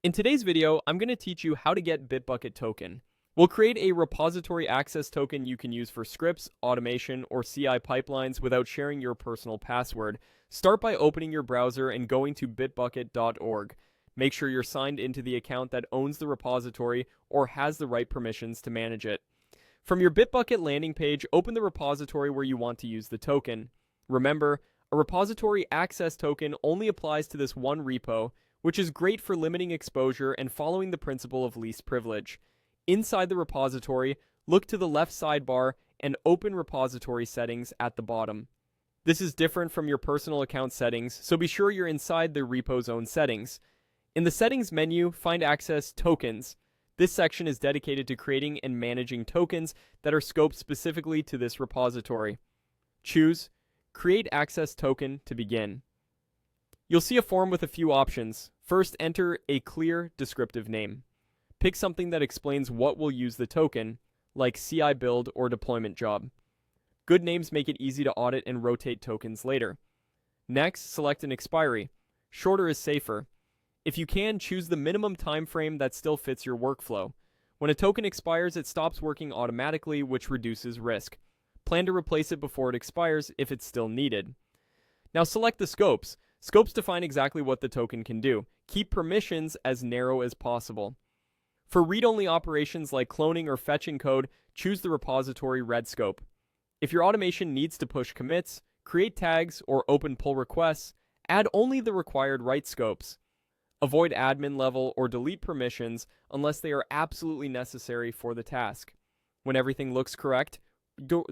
In today's video, I'm going to teach you how to get Bitbucket Token. We'll create a repository access token you can use for scripts, automation, or CI pipelines without sharing your personal password. Start by opening your browser and going to bitbucket.org. Make sure you're signed into the account that owns the repository or has the right permissions to manage it. From your Bitbucket landing page, open the repository where you want to use the token. Remember, a repository access token only applies to this one repo, which is great for limiting exposure and following the principle of least privilege. Inside the repository, look to the left sidebar and open repository settings at the bottom. This is different from your personal account settings, so be sure you're inside the repo's own settings. In the settings menu, find access tokens. This section is dedicated to creating and managing tokens that are scoped specifically to this repository. Choose Create Access Token to begin. You'll see a form with a few options. First, enter a clear, descriptive name. Pick something that explains what will use the token, like CI build or deployment job. Good names make it easy to audit and rotate tokens later. Next, select an expiry. Shorter is safer. If you can, choose the minimum time frame that still fits your workflow. When a token expires, it stops working automatically, which reduces risk. Plan to replace it before it expires if it's still needed. Now select the scopes. Scopes define exactly what the token can do. Keep permissions as narrow as possible. For read-only operations like cloning or fetching code, choose the repository red scope. If your automation needs to push commits, create tags, or open pull requests, add only the required write scopes. Avoid admin level or delete permissions unless they are absolutely necessary for the task. When everything looks correct, create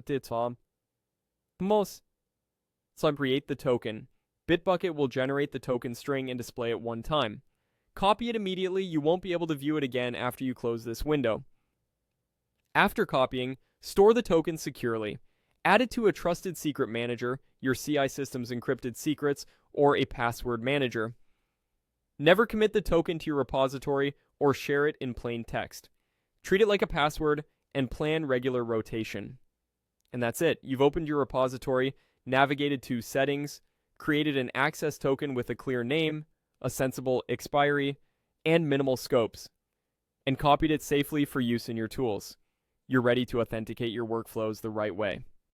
the token. Bitbucket will generate the token string and display it one time. Copy it immediately. You won't be able to view it again after you close this window. After copying, store the token securely. Add it to a trusted secret manager, your CI system's encrypted secrets, or a password manager. Never commit the token to your repository or share it in plain text. Treat it like a password and plan regular rotation. And that's it. You've opened your repository, navigated to Settings, created an access token with a clear name, a sensible expiry, and minimal scopes, and copied it safely for use in your tools. You're ready to authenticate your workflows the right way.